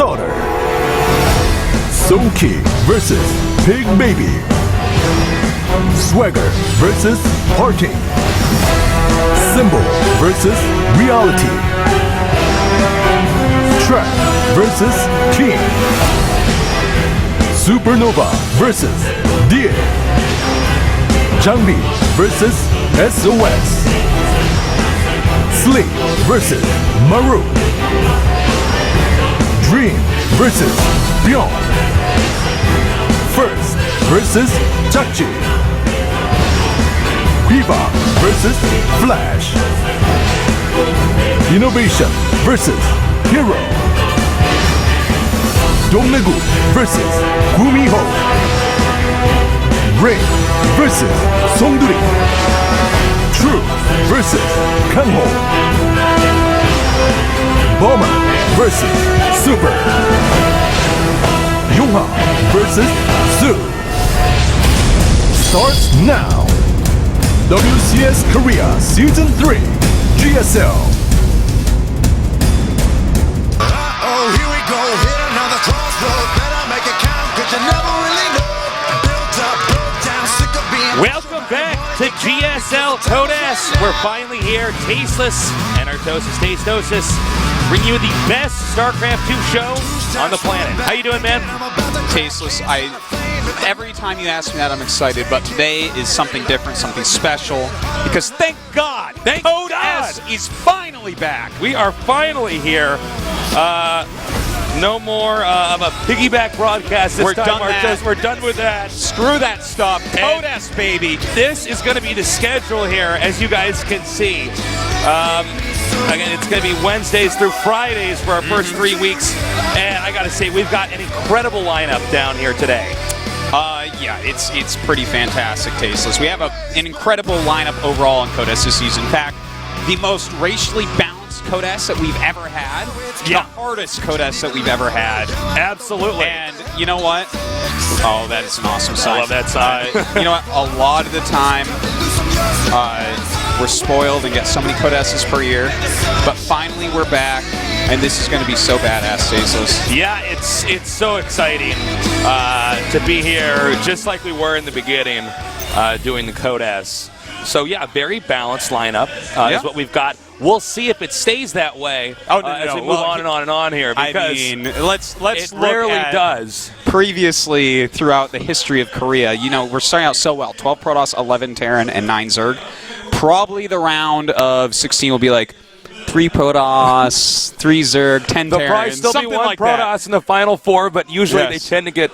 starter. SoulKey vs. Pigbaby. Swagger vs. Parting. Symbol vs. Reality. Trap vs. King. Supernova vs. Deer. Jangbi vs. SOS. Sleep vs. Maru. Dream vs. Byung. First vs. Jakji. Hiba vs. Flash. Innovation vs. Hero. Dongnaegu vs. Gumiho. Rain vs. Songduri. True vs. Kangho. Bomber vs. Super. Yoha vs. Zoo. Starts now. WCS Korea Season 3 GSL. Oh, here we go, hit another crossroad. Better make it count, 'cause you never really know. Built up, broke down, sick of being. Welcome back to GSL Codes. We're finally here, tasteless, and Artosis Tastosis, bring you the best Starcraft 2 show on the planet. How you doing, man? Tasteless. Every time you ask me that, I'm excited, but today is something different, something special, because thank God, Code S is finally back. We are finally here. No more of a piggyback broadcast this time, Artosis. We're done with that. Screw that stuff. Code S, baby. This is going to be the schedule here, as you guys can see. Again, it's going to be Wednesdays through Fridays for our first 3 weeks, and I got to say, we've got an incredible lineup down here today. Yeah, it's pretty fantastic, Tasteless. We have an incredible lineup overall in Code S this season. In fact, the most racially balanced Code S that we've ever had. Yeah. The hardest Code S that we've ever had. Absolutely. And you know what? Oh, that is an awesome sign. I love that sign. You know what? A lot of the time, we're spoiled and get so many Code S's per year, but finally we're back, and this is going to be so badass, Tasteless. Yeah, it's so exciting to be here, just like we were in the beginning, doing the Code S. So yeah, very balanced lineup is what we've got. We'll see if it stays that way as we move on and on and on here. Because I mean, let's it look rarely at does. Previously, throughout the history of Korea, you know, we're starting out so well. 12 Protoss, 11 Terran, and 9 Zerg. Probably the round of 16 will be like 3 Protoss, 3 Zerg, 10 Terran. There'll probably still be one Protoss in the final 4, but usually they tend to get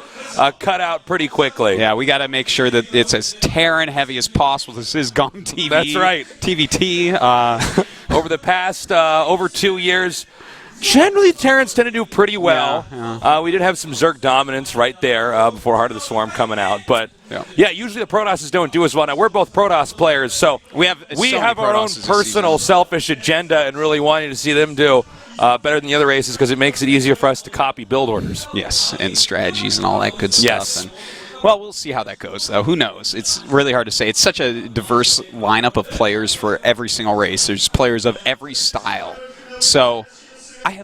cut out pretty quickly. Yeah, we got to make sure that it's as Terran heavy as possible. This is GOMTV. That's right. TVT. Over the past over 2 years, generally Terrans tend to do pretty well. Yeah. We did have some Zerg dominance right there before Heart of the Swarm coming out, but yeah, usually the Protosses don't do as well. Now we're both Protoss players, so we have our own personal selfish agenda and really wanting to see them do better than the other races because it makes it easier for us to copy build orders. Yes, and strategies and all that good stuff. Yes. And, well, we'll see how that goes, though. Who knows? It's really hard to say. It's such a diverse lineup of players for every single race. There's players of every style. So I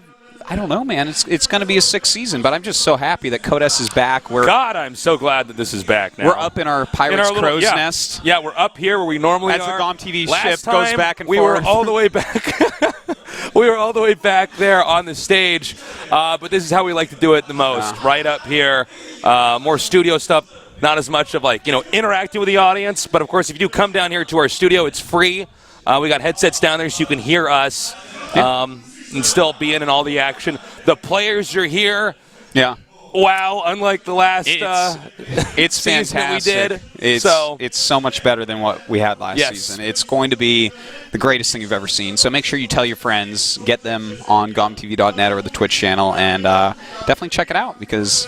don't know, man. It's going to be a 6th season, but I'm just so happy that Code S is back. God, I'm so glad that this is back now. We're up in our Pirates Crow's Nest. Yeah, we're up here where we normally are. As the GOMTV Last ship time, goes back and we forth. were all the way back. We were all the way back there on the stage, but this is how we like to do it the most. Right up here, more studio stuff. Not as much of interacting with the audience, but of course if you do come down here to our studio, it's free. We got headsets down there so you can hear us and still be in all the action. The players are here. Yeah. Wow, unlike the last it's season fantastic. that we did. It's so much better than what we had last season. It's going to be the greatest thing you've ever seen. So make sure you tell your friends, get them on GOMTV.net or the Twitch channel, and definitely check it out because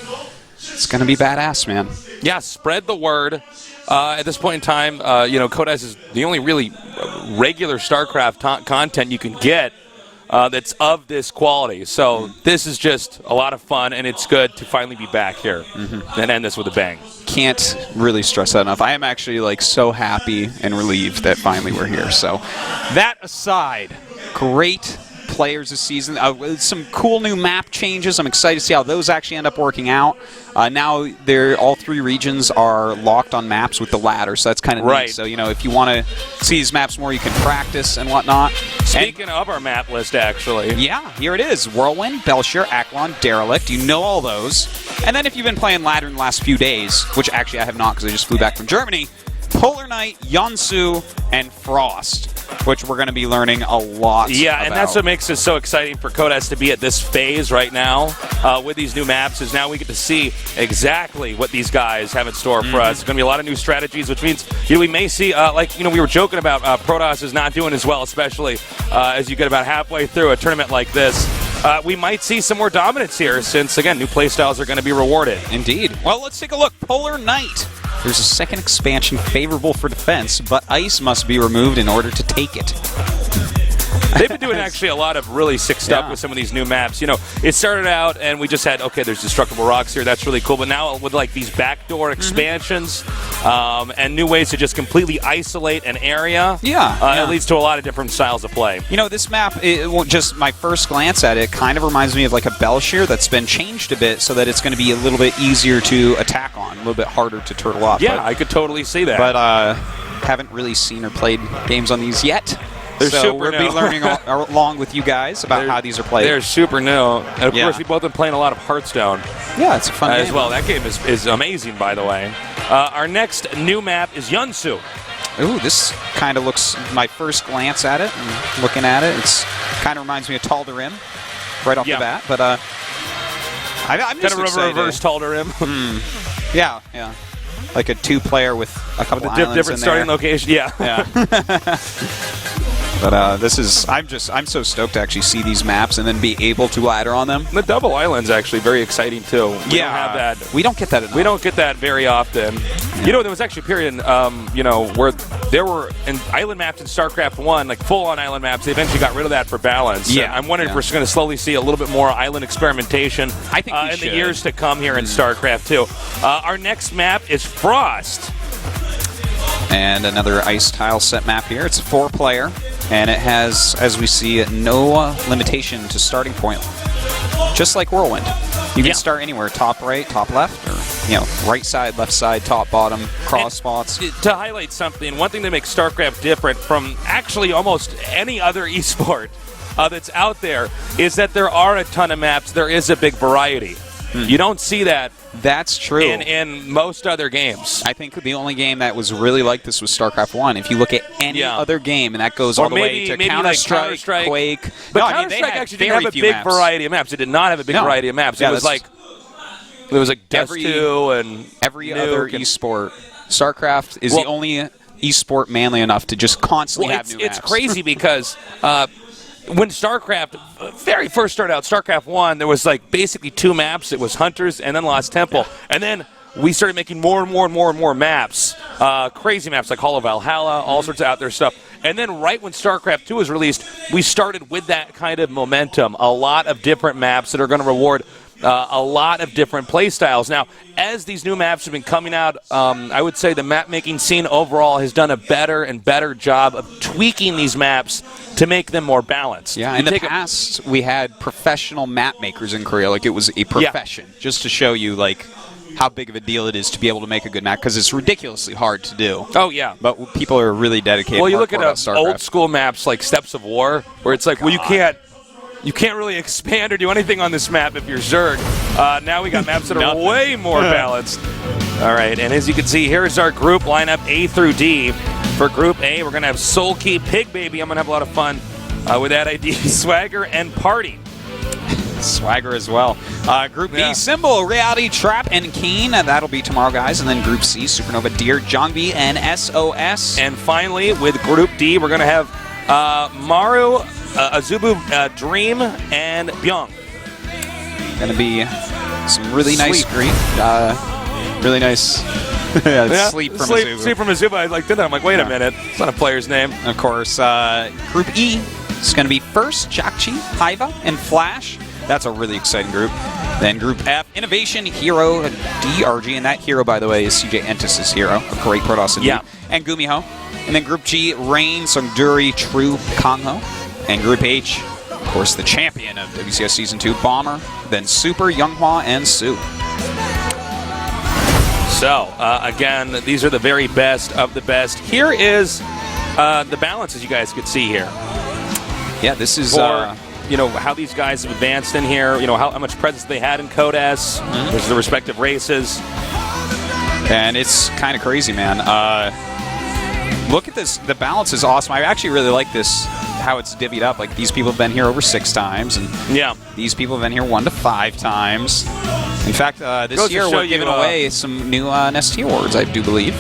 it's going to be badass, man. Yeah, spread the word. At this point in time, Code S is the only really regular StarCraft content you can get that's of this quality. So this is just a lot of fun, and it's good to finally be back here and end this with a bang. Can't really stress that enough. I am actually so happy and relieved that finally we're here. So that aside, great players this season. With some cool new map changes. I'm excited to see how those actually end up working out. Now, all 3 regions are locked on maps with the ladder, so that's kind of right. neat. So, if you want to see these maps more, you can practice and whatnot. Speaking of our map list, actually. Yeah, here it is. Whirlwind, Belshire, Aklon, Derelict. You know all those. And then if you've been playing ladder in the last few days, which actually I have not because I just flew back from Germany, Polar Knight, Yonsu, and Frost, which we're going to be learning a lot Yeah, and that's what makes it so exciting for Kodas to be at this phase right now with these new maps, is now we get to see exactly what these guys have in store for us. There's going to be a lot of new strategies, which means we may see, we were joking about Protoss is not doing as well, especially as you get about halfway through a tournament like this. We might see some more dominance here since, again, new playstyles are going to be rewarded. Indeed. Well, let's take a look. Polar Knight. There's a second expansion favorable for defense, but ice must be removed in order to take it. They've been doing actually a lot of really sick stuff with some of these new maps. It started out and we just had, there's destructible rocks here. That's really cool. But now with these backdoor expansions and new ways to just completely isolate an area, it leads to a lot of different styles of play. This map, just my first glance at it, kind of reminds me of like a Belshire that's been changed a bit so that it's going to be a little bit easier to attack on, a little bit harder to turtle up. Yeah, I could totally see that. But haven't really seen or played games on these yet. So we'll be learning along with you guys about how these are played. They're super new. And of course, we've both been playing a lot of Hearthstone. Yeah, it's a fun game. As well. That game is amazing, by the way. Our next new map is Yunsu. Ooh, this kind of looks, my first glance at it, and looking at it, it's kind of reminds me of Tal'Darim right off the bat. But I'm just kind of a reverse Tal'Darim. Yeah. Like a 2-player with a couple islands different starting location. Yeah. But I'm so stoked to actually see these maps and then be able to ladder on them. The double island's actually very exciting too. We don't have that. We don't get that enough. We don't get that very often. Yeah. There was actually a period, where there were island maps in Starcraft 1, like full-on island maps. They eventually got rid of that for balance. Yeah. I'm wondering if we're going to slowly see a little bit more island experimentation I think in the years to come here in StarCraft 2. Our next map is Frost. And another ice tile set map here. It's a 4-player, and it has, as we see, no limitation to starting point. Just like Whirlwind. You can start anywhere, top right, top left, or right side, left side, top, bottom, cross spots. To highlight something, one thing that makes StarCraft different from actually almost any other esport that's out there is that there are a ton of maps. There is a big variety. You don't see that. That's true. In most other games. I think the only game that was really like this was StarCraft 1. If you look at any other game, and that goes all the way to Counter-Strike, Quake. But Counter-Strike actually didn't have a big variety of maps. It did not have a big variety of maps. It was like Dust 2 and every other esport. StarCraft is the only esport manly enough to just constantly have new maps. It's crazy because when StarCraft very first started out, StarCraft 1, there was basically 2 maps. It was Hunters and then Lost Temple. And then we started making more and more maps. Crazy maps like Hall of Valhalla, all sorts of out there stuff. And then right when StarCraft 2 was released, we started with that kind of momentum. A lot of different maps that are going to reward a lot of different play styles. Now, as these new maps have been coming out, I would say the map-making scene overall has done a better and better job of tweaking these maps to make them more balanced. Yeah, in the past, we had professional map makers in Korea. It was a profession, just to show you, how big of a deal it is to be able to make a good map, because it's ridiculously hard to do. Oh, yeah. But people are really dedicated. Well, you look at old-school maps like Steps of War, where it's like, you can't really expand or do anything on this map if you're Zerg. Now we got maps that are way more balanced. All right, and as you can see, here's our group lineup A through D. For Group A, we're going to have SoulKey, Pigbaby. I'm going to have a lot of fun with that ID, Swagger, and Party. Swagger as well. Group B, Symbol, Reality, Trap, and Keen. That'll be tomorrow, guys. And then Group C, Supernova, Deer, Jongbi, and SOS. And finally, with Group D, we're going to have Maru, Azubu, Dream, and Byung. Going to be some really nice grief. Really nice sleep from Azubu. Sleep from Azubu. I did that. I'm like, wait a minute. It's not a player's name. Of course, Group E is going to be first, Jakchi, Haiva, and Flash. That's a really exciting group. Then Group F, Innovation, Hero, DRG, and that hero, by the way, is CJ Entis' hero. A great Protoss indeed. And Gumiho. And then Group G, Rain, Sungduri, True, Kongho. And Group H, course, the champion of WCS Season 2, Bomber, then Super, Younghwa, and Sue. So, again, these are the very best of the best. Here is the balance, as you guys could see here. Yeah, this is... For, you know, how these guys have advanced in here, you know, how much presence they had in Code S versus the respective races. And it's kind of crazy, man. Look at this. The balance is awesome. I actually really like this, how it's divvied up. Like, these people have been here over 6 times, and these people have been here 1 to 5 times. In fact, this year we're giving away some new NST awards, I do believe.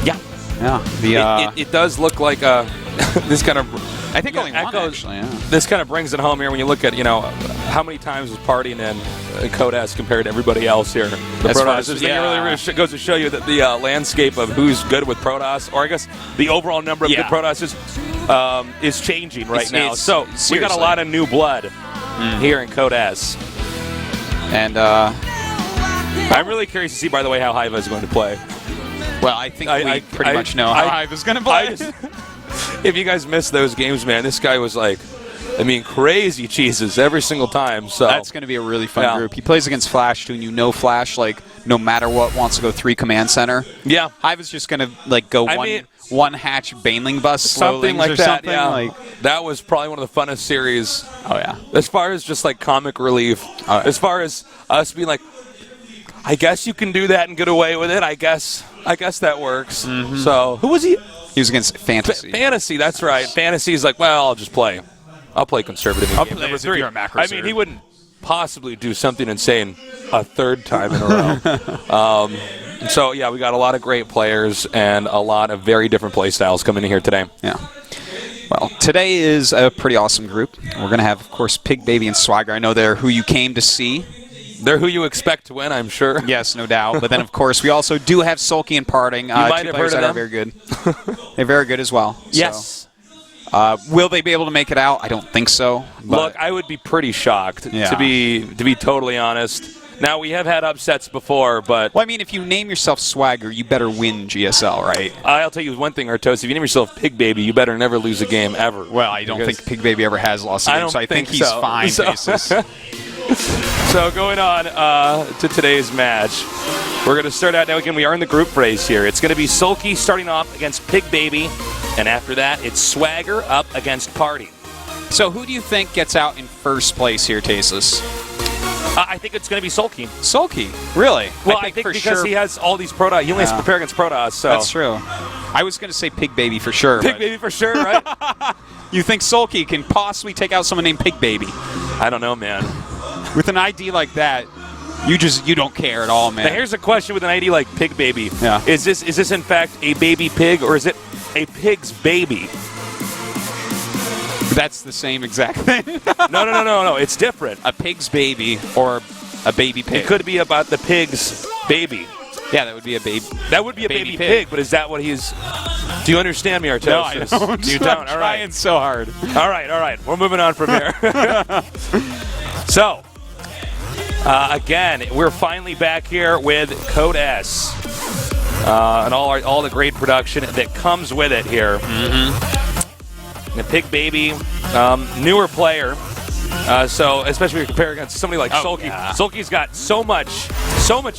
Yeah. Yeah. It does look like this kind of... I think only one, actually, yeah. This kind of brings it home here when you look at, you know, how many times was partying in Code S compared to everybody else here. The Protoss thing really goes to show you that the landscape of who's good with Protoss, or I guess the overall number of good Protosses, is changing right now. So we got a lot of new blood here in Code S. And I'm really curious to see, by the way, how Hiva is going to play. Well, I think we pretty much know how Hiva's going to play. If you guys missed those games, man, this guy was like, I mean, crazy cheeses every single time. So that's going to be a really fun group. He plays against Flash, too, and you know Flash, like, no matter what, wants to go 3 command center. Yeah. Hiva's just going to, like, go one hatch Baneling bus, something like that. Something. Yeah. Like, that was probably one of the funnest series. Oh, yeah. As far as just, like, comic relief. Oh, yeah. As far as us being like, I guess you can do that and get away with it. I guess that works. So, who was he? He was against Fantasy. Fantasy, that's right. Fantasy's like, well, I'll just play. I'll play conservative. I'll play number 3. I mean, he wouldn't possibly do something insane a 3rd time in a row. So, yeah, we got a lot of great players and a lot of very different play styles coming in here today. Yeah. Well, today is a pretty awesome group. We're going to have, of course, Pigbaby and Swagger. I know they're who you came to see. They're who you expect to win, I'm sure. Yes, no doubt. But then, of course, we also do have SoulKey and Parting. You might have heard of them. Are very good. They're very good as well. Yes. So, will they be able to make it out? I don't think so. Look, I would be pretty shocked, to be totally honest. Now, we have had upsets before, but... Well, I mean, if you name yourself Swagger, you better win GSL, right? I'll tell you one thing, Artos. If you name yourself Pigbaby, you better never lose a game, ever. Well, I don't think Pigbaby ever has lost a game, so I think he's fine, Faces. So going on to today's match, we're going to start out now. Again, we are in the group phase here. It's going to be SoulKey starting off against Pigbaby, and after that, it's Swagger up against Party. So who do you think gets out in first place here, Tasteless? I think it's going to be SoulKey. SoulKey? Really? Well, I think because he has all these Protoss. He only has to prepare against Protoss, so... That's true. I was going to say Pigbaby for sure. Pigbaby for sure, right? You think SoulKey can possibly take out someone named Pigbaby? I don't know, man. With an ID like that, you don't care at all, man. Now here's a question with an ID like Pigbaby. Yeah. Is this in fact a baby pig, or is it a pig's baby? That's the same exact thing. No. It's different. A pig's baby or a baby pig. It could be about the pig's baby. Yeah, that would be a baby. That would be a baby pig, but is that what he's... Do you understand me, Artos? No, I don't. You don't? I'm trying so hard. All right. We're moving on from here. So, again, we're finally back here with Code S and all the great production that comes with it here. The Pigbaby, newer player. So, especially when you compare against somebody like SoulKey. Yeah. SoulKey's got so much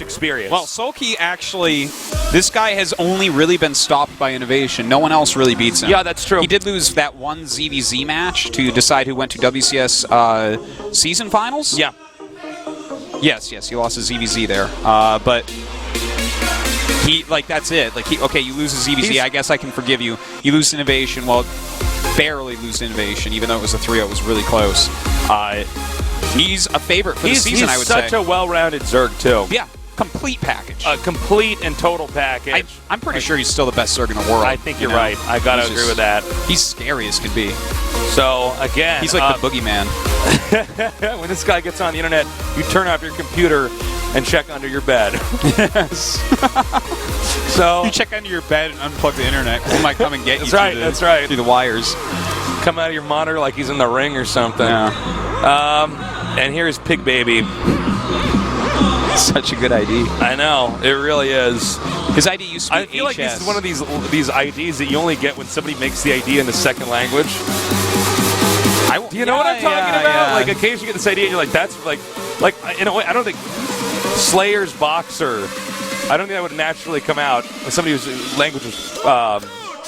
experience. Well, SoulKey actually, this guy has only really been stopped by innovation. No one else really beats him. Yeah, that's true. He did lose that one ZVZ match to decide who went to WCS season finals. Yeah. Yes, he lost to ZVZ there. But he, that's it. You lose to ZVZ, I guess I can forgive you. You lose to innovation, well, barely lose to innovation, even though it was a 3-0, it was really close. He's a favorite for the season, I would say. He's such a well-rounded Zerg, too. Yeah, complete package. A complete and total package. I'm pretty sure he's still the best Zerg in the world. I think you're right. I got to agree with that. He's scary as can be. So, again... He's like the boogeyman. When this guy gets on the internet, you turn off your computer and check under your bed. Yes. So you check under your bed and unplug the internet because he might come and get you. That's right. Through the wires. Come out of your monitor like he's in the ring or something. Yeah. And here's Pigbaby. Such a good ID. I know. It really is. His ID used to be I feel like this is one of these IDs that you only get when somebody makes the ID in the second language. Do you know what I'm talking about? Yeah. Like, occasionally you get this idea, and you're like, that's like, in a way, I don't think Slayer's Boxer, I don't think that would naturally come out with somebody whose language was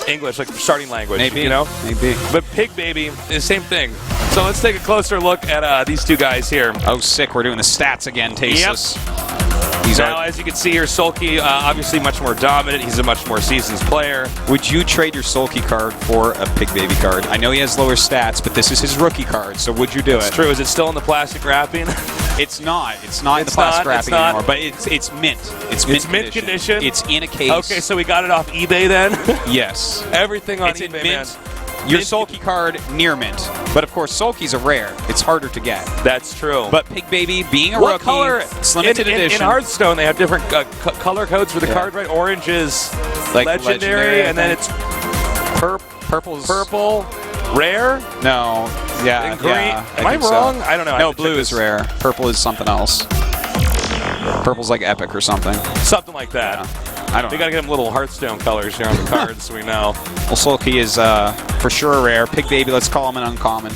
English, like starting language. Maybe. You know? Maybe. But Pigbaby is the same thing. So let's take a closer look at these two guys here. Oh, sick. We're doing the stats again, Tasteless. These Now, are. as you can see here, SoulKey, obviously much more dominant. He's a much more seasoned player. Would you trade your SoulKey card for a Pigbaby card? I know he has lower stats, but this is his rookie card, so would you do It's it? true. Is it still in the plastic wrapping? It's not. It's not in the It's plastic not, it's wrapping not. anymore, but it's mint. It's mint condition? It's in a case. Okay, so we got it off eBay then? Yes. Everything on It's in eBay, mint. man. Your Mint- SoulKey card, near mint. But of course, SoulKey's a rare. It's harder to get. That's true. But Pigbaby, being a what rookie, color? it's limited in edition. Hearthstone, they have different color codes for the card, right? Orange is Like legendary, legendary, and then I it's Purple's purple, rare, No. Yeah. and green. yeah, Am I think so. wrong? I don't know. I No, have to blue check is this. rare. Purple is something else. Purple's like epic or something. Something like that. I don't We know. gotta get them little Hearthstone colors here on the cards, so we know. Well, SoulKey is for sure a rare. Pigbaby, let's call him an uncommon.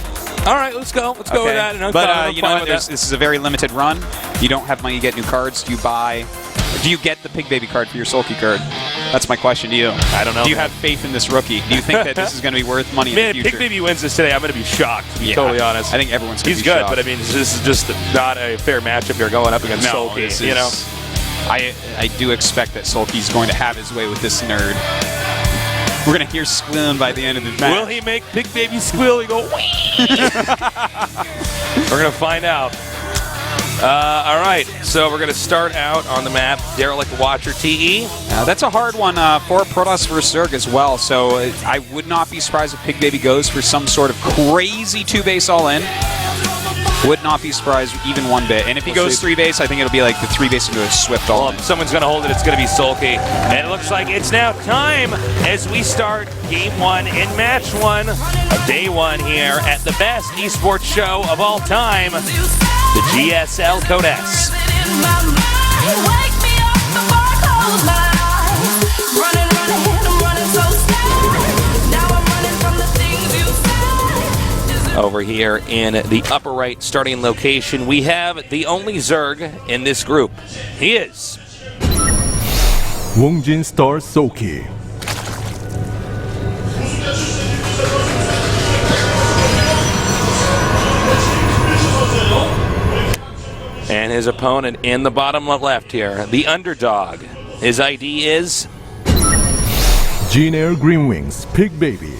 All right, let's go. Let's go with that. And But you know what? This is a very limited run. You don't have money to get new cards. Do you get the Pigbaby card for your SoulKey card? That's my question to you. I don't know. Do you have faith in this rookie? Do you think that this is going to be worth money Man, in if the future? Pigbaby wins this today, I'm gonna be shocked. To be Yeah. totally honest. I think everyone's going to He's be good, shocked. but I mean, this is just not a fair matchup here going up against No, SoulKey. this You know. is- I do expect that SoulKey's going to have his way with this nerd. We're going to hear squealing by the end of the match. Will he make Pigbaby squeal and go, wee? We're going to find out. All right, so we're going to start out on the map. Derelict Watcher TE. That's a hard one for Protoss vs. Zerg as well, so I would not be surprised if Pigbaby goes for some sort of crazy 2-base all-in. Would not be surprised even one bit. And if he We'll goes see. 3-base, I think it'll be like the 3-base into a Swift Well, all-in. if someone's going to hold it, it's going to be SoulKey. And it looks like it's now time as we start Game 1 and Match 1 of Day 1 here at the best esports show of all time, the GSL Codex. Over here in the upper right starting location, we have the only Zerg in this group. He is Wongjin Star SoulKey. and his opponent in the bottom left here, the underdog. His ID is Jin Air Green Wings Pigbaby.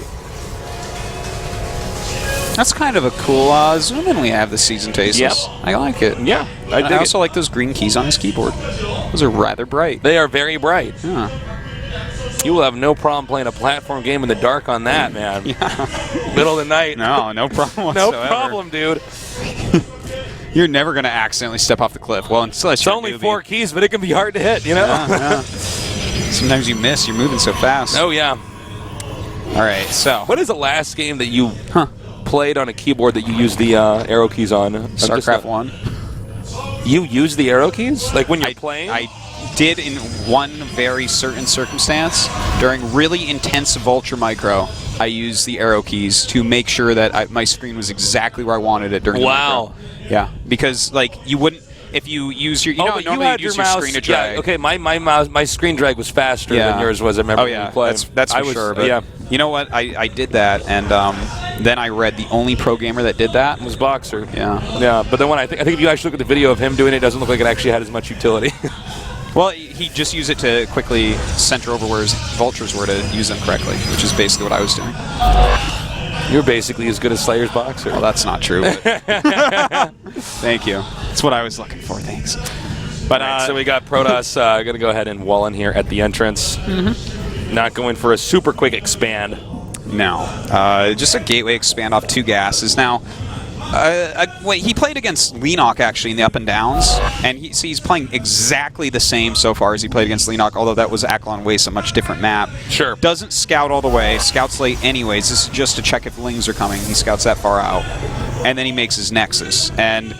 That's kind of a cool zoom in we have this season, Tasteless. Yep. I like it. I I dig also it. like those green keys on his keyboard. Those are rather bright. They are very bright. Yeah. You will have no problem playing a platform game in the dark on that, man. Middle of the night. No problem No whatsoever. problem, dude. You're never going to accidentally step off the cliff. Well, unless It's you're only a newbie. 4 keys, but it can be hard to hit, you know? Yeah. Sometimes you miss. You're moving so fast. Oh, yeah. All right, so. What is the last game that you played on a keyboard that you used the arrow keys on? StarCraft 1. You use the arrow keys? Like when you're playing? I did in one very certain circumstance. During really intense Vulture Micro, I used the arrow keys to make sure that my screen was exactly where I wanted it during the Wow. micro. Yeah, because like you wouldn't, if you use your, but normally had you'd use your your mouse. screen to drag. Yeah, okay, my screen drag was faster than yours was. I remember Oh when yeah, you played. that's for I was, sure. But yeah, you know what? I did that, and then I read the only pro gamer that did that it was Boxer. Yeah. Yeah, but then when I think if you actually look at the video of him doing it, it doesn't look like it actually had as much utility. Well, he just used it to quickly center over where his vultures were to use them correctly, which is basically what I was doing. You're basically as good as Slayer's Boxer. Well, that's not true. But thank you. That's what I was looking for. Thanks. But Right, so we got Protoss going to go ahead and wall in here at the entrance. Not going for a super quick expand. no, just a gateway expand off 2 gases. Now, wait, he played against Leenock actually in the up and downs, and he's playing exactly the same so far as he played against Leenock, although that was Aklon Waste, a much different map. Sure. Doesn't scout all the way, scouts late anyways. This is just to check if Lings are coming. He scouts that far out, and then he makes his Nexus. And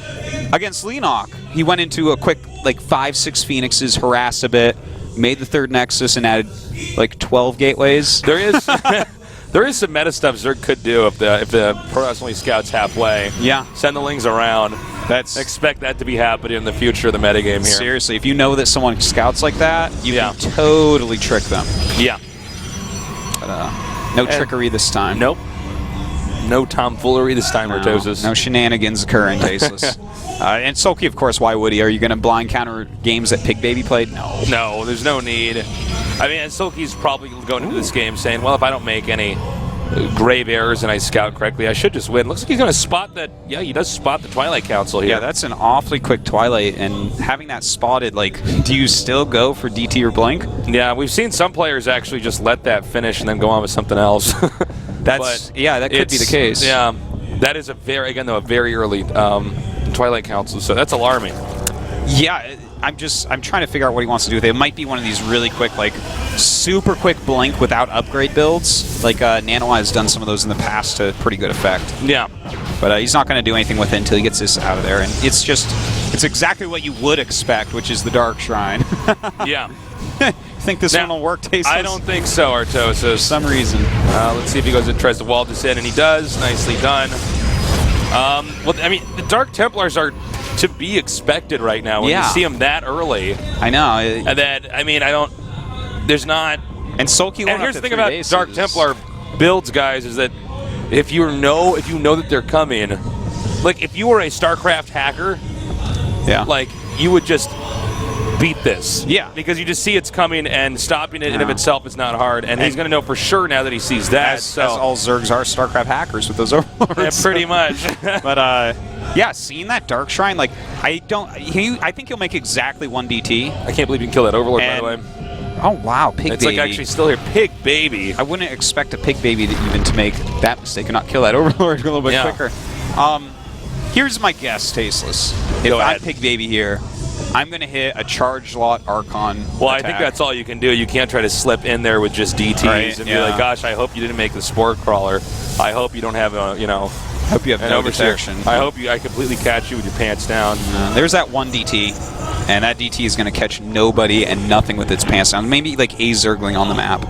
against Leenock, he went into a quick like 5-6 Phoenixes, harassed a bit, made the 3rd Nexus, and added like 12 gateways. There is There is some meta stuff Zerg could do if the Protoss only scouts halfway. Yeah. Send the Lings around. That's Expect that to be happening in the future of the metagame here. seriously. If you know that someone scouts like that, you can totally trick them. Yeah. But, no trickery this time. Nope. No tomfoolery this time, Ratosis. No shenanigans occurring, Tasteless. And SoulKey, of course, why would he? Are you going to blind counter games that Pigbaby played? No. No, there's no need. I mean, and SoulKey's probably going into this game saying, well, if I don't make any grave errors and I scout correctly, I should just win. Looks like he's going to spot that. Yeah, he does spot the Twilight Council here. Yeah, that's an awfully quick Twilight, and having that spotted, like, do you still go for DT or Blink? Yeah, we've seen some players actually just let that finish and then go on with something else. Yeah, that could be the case. Yeah, that is a very early Twilight Council, so that's alarming. Yeah, I'm trying to figure out what he wants to do with it. It might be one of these really quick, like, super quick Blink without upgrade builds. Like, Nanoa has done some of those in the past to pretty good effect. Yeah. But he's not going to do anything with it until he gets this out of there. And it's exactly what you would expect, which is the Dark Shrine. Yeah. Think this one will work, Tasteless? I don't think so, Artosis. For some reason. Let's see if he goes and tries to wall this in, and he does. Nicely done. Well, I mean, the Dark Templars are to be expected right now when you see them that early. I know. And then, I mean, there's not. And SoulKey. And here's the thing about Dark Templar builds, guys, is that if you know that they're coming, like if you were a StarCraft hacker, like you would just beat this. Yeah. Because you just see it's coming, and stopping it in of itself is not hard. And he's going to know for sure now that he sees that. As all Zergs are StarCraft hackers with those overlords. Yeah, pretty much. But yeah, seeing that Dark Shrine, like I think he'll make exactly one DT. I can't believe you can kill that Overlord, by the way. Oh wow, Pigbaby. It's like actually still here. Pigbaby. I wouldn't expect a Pigbaby even to make that mistake and not kill that Overlord a little bit quicker. Here's my guess, Tasteless. If I'm Pigbaby here, I'm going to hit a charge lot Archon Well, I think that's all you can do. You can't try to slip in there with just DTs and be like, gosh, I hope you didn't make the Spore Crawler. I hope you don't have a, hope you have no protection. I hope I completely catch you with your pants down. There's that one DT, and that DT is going to catch nobody and nothing with its pants down. Maybe like a Zergling on the map.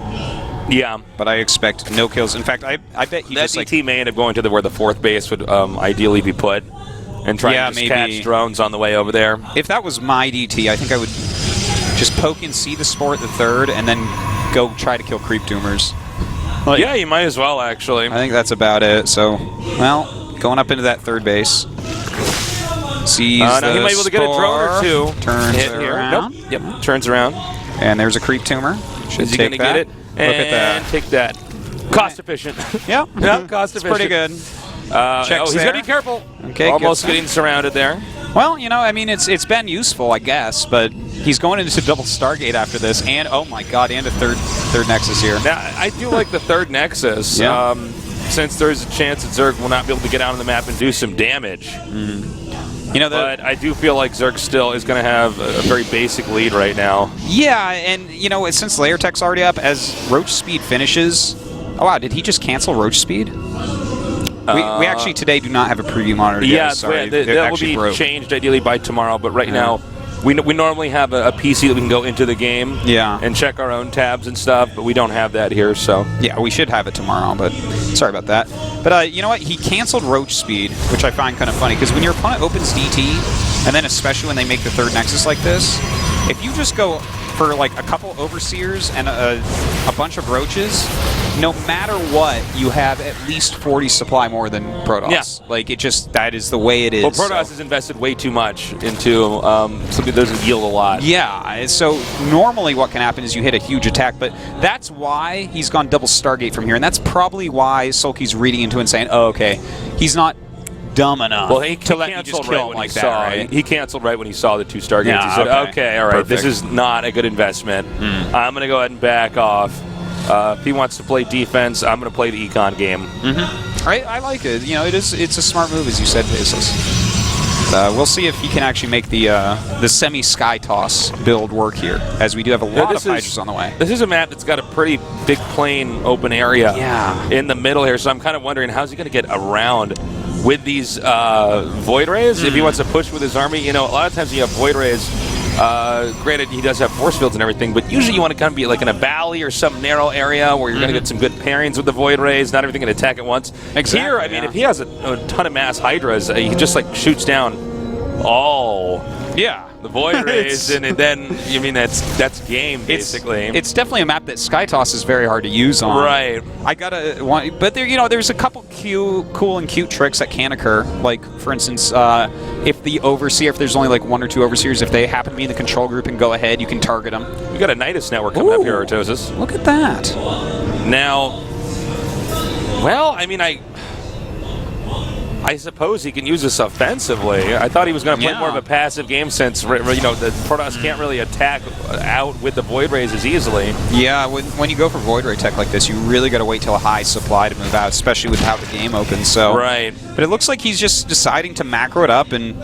Yeah. But I expect no kills. In fact, I bet he just DT may end up going to where the fourth base would ideally be put. And trying to catch drones on the way over there. If that was my DT, I think I would just poke and see the Spore at the third, and then go try to kill Creep Doomers. Like, yeah, you might as well, actually. I think that's about it. So, well, going up into that third base. Sees now he might be able to get a drone or two. Turns around. Nope. Yep. Turns around. And there's a Creep Tumor. Is he going to get it? Look at that. Take that. Cost efficient. Yeah. Cost efficient. Pretty good. He's got to be careful. Okay, almost getting surrounded there. Well, I mean, it's been useful, I guess, but he's going into double Stargate after this, and oh my god, and a third Nexus here. Now, I do like the third Nexus, since there's a chance that Zerg will not be able to get out on the map and do some damage. But I do feel like Zerg still is going to have a very basic lead right now. Yeah, and since Layer Tech's already up, as Roach Speed finishes. Oh wow, did he just cancel Roach Speed? We actually today do not have a preview monitor yet. Yeah, sorry. that will be changed ideally by tomorrow, but right now we normally have a PC that we can go into the game and check our own tabs and stuff, but we don't have that here, so. Yeah, we should have it tomorrow, but sorry about that. But you know what? He canceled Roach Speed, which I find kind of funny, because when your opponent opens DT, and then especially when they make the third Nexus like this, if you just go for like a couple Overseers and a bunch of Roaches, no matter what, you have at least 40 supply more than Protoss. Yeah. Like, that is the way it is. Well, Protoss has invested way too much into something that doesn't yield a lot. Yeah, so normally what can happen is you hit a huge attack, but that's why he's gone double Stargate from here, and that's probably why SoulKey's reading into it and saying, oh, okay, he's not dumb enough to let me just kill him like that, right? He canceled right when he saw the two Stargates. Yeah, he said, okay, all right, this is not a good investment. I'm going to go ahead and back off. If he wants to play defense, I'm going to play the econ game. I like it. It's a smart move, as you said, Basis. We'll see if he can actually make the semi-sky toss build work here, as we do have a lot of Hydras on the way. This is a map that's got a pretty big plain open area in the middle here, so I'm kind of wondering how's he going to get around with these Void Rays if he wants to push with his army. A lot of times when you have Void Rays, Granted, he does have force fields and everything, but usually you want to kind of be like in a valley or some narrow area where you're going to get some good pairings with the Void Rays, not everything can attack at once. Exactly, Here, I mean, if he has a ton of mass Hydras, he just like shoots down all the Void Rays, and then, I mean, that's game, basically. It's definitely a map that Skytoss is very hard to use on. Right. But there, there's a couple cool and cute tricks that can occur. Like, for instance, if the Overseer, if there's only like 1 or 2 Overseers, if they happen to be in the control group and go ahead, you can target them. We got a Nidus network coming up here, Artosis. Look at that. Now, well, I mean, I suppose he can use this offensively. I thought he was going to play more of a passive game since, the Protoss can't really attack out with the Void Rays as easily. Yeah, when you go for Void Ray tech like this, you really got to wait till a high supply to move out, especially with how the game opens. So, right. But it looks like he's just deciding to macro it up and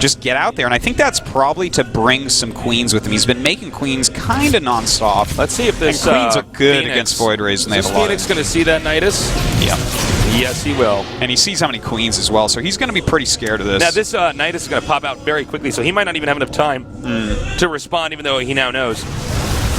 just get out there. And I think that's probably to bring some Queens with him. He's been making Queens kind of nonstop. Let's see if this and Queens are good Phoenix, against Void Rays, and they have a lot. Phoenix going to see that Nidus? Yeah. Yes, he will. And he sees how many Queens as well, so he's going to be pretty scared of this. Now, this Nidus is going to pop out very quickly, so he might not even have enough time to respond, even though he now knows.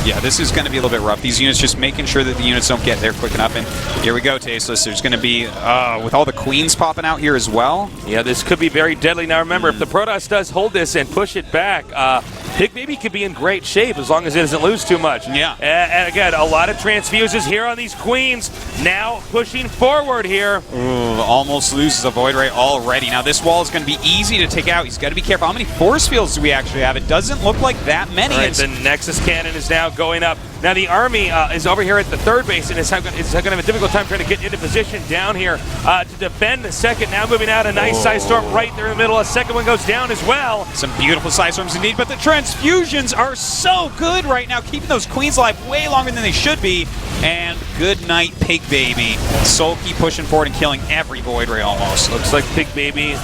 Yeah, this is going to be a little bit rough. These units just making sure that the units don't get there quick enough. And here we go, Tasteless. There's going to be, with all the Queens popping out here as well. Yeah, this could be very deadly. Now, remember, if the Protoss does hold this and push it back, Pigbaby could be in great shape as long as it doesn't lose too much. Yeah. And again, a lot of transfuses here on these Queens. Now pushing forward here. Ooh, almost loses a Void Ray already. Now, this wall is going to be easy to take out. He's got to be careful. How many force fields do we actually have? It doesn't look like that many. All right, the Nexus Cannon is now going up. Now the Army is over here at the third base, and it's going to have a difficult time trying to get into position down here to defend the second. Now moving out, a nice Side Storm right there in the middle. A second one goes down as well. Some beautiful Side Storms indeed, but the transfusions are so good right now, keeping those Queens alive way longer than they should be. And good night, Pigbaby. SoulKey pushing forward and killing every Void Ray almost. Looks like Pigbaby.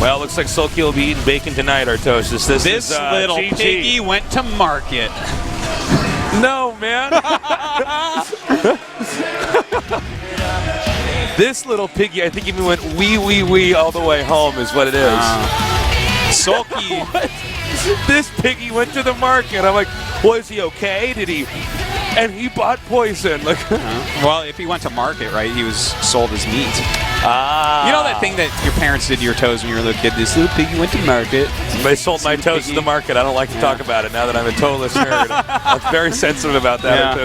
Well, looks like SoulKey will be eating bacon tonight, Artosis. This is, little GG. piggy went to market. No, man. This little piggy, I think even went wee all the way home is what it is. SoulKey. This piggy went to the market. I'm like, was he okay? Did he? And he bought poison. Like, well, if he went to market, right, he was sold as meat. You know that thing that your parents did to your toes when you were a little kid? This little piggy went to market. They sold my toes to the market. I don't like to talk about it now that I'm a toeless nerd. I'm very sensitive about that.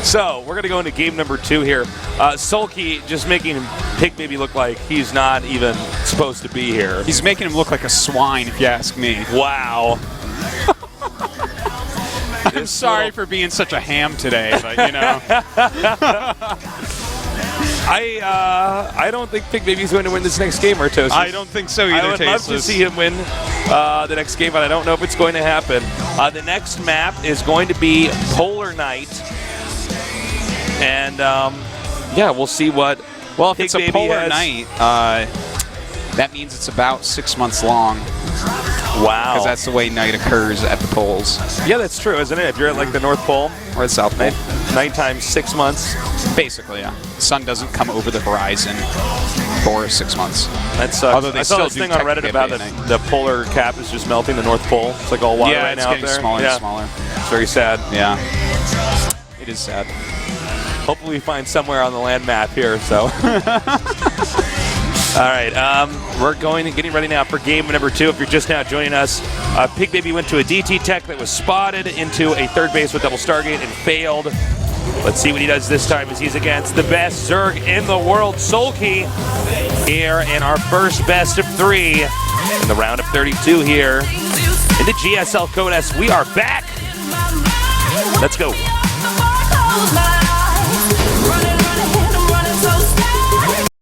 So, we're going to go into game number 2 here. SoulKey just making Pigbaby look like he's not even supposed to be here. He's making him look like a swine, if you ask me. Wow. I'm sorry for being such a ham today, but you know. I don't think Pigbaby's going to win this next game, Artosis. I don't think so either, I would love to see him win the next game, but I don't know if it's going to happen. The next map is going to be Polar Night. And, yeah, we'll see what Well, if it's a Pigbaby Polar Night, that means it's about 6 months long. Wow. Because that's the way night occurs at the poles. Yeah, that's true, isn't it? If you're at like the North Pole or the South Pole. Night times 6 months. Basically, yeah. The sun doesn't come over the horizon for 6 months. That sucks. Although they I saw still this do thing on Reddit about the polar cap is just melting the North Pole. It's like all water right now out there. Yeah, it's getting smaller and smaller. It's very sad. Yeah. It is sad. Hopefully we find somewhere on the land map here, so. All right, we're getting ready now for game number 2. If you're just now joining us, Pigbaby went to a DT tech that was spotted into a third base with double Stargate and failed. Let's see what he does this time as he's against the best Zerg in the world, SoulKey, here in our first best of 3 in the round of 32 here in the GSL Code S. We are back. Let's go.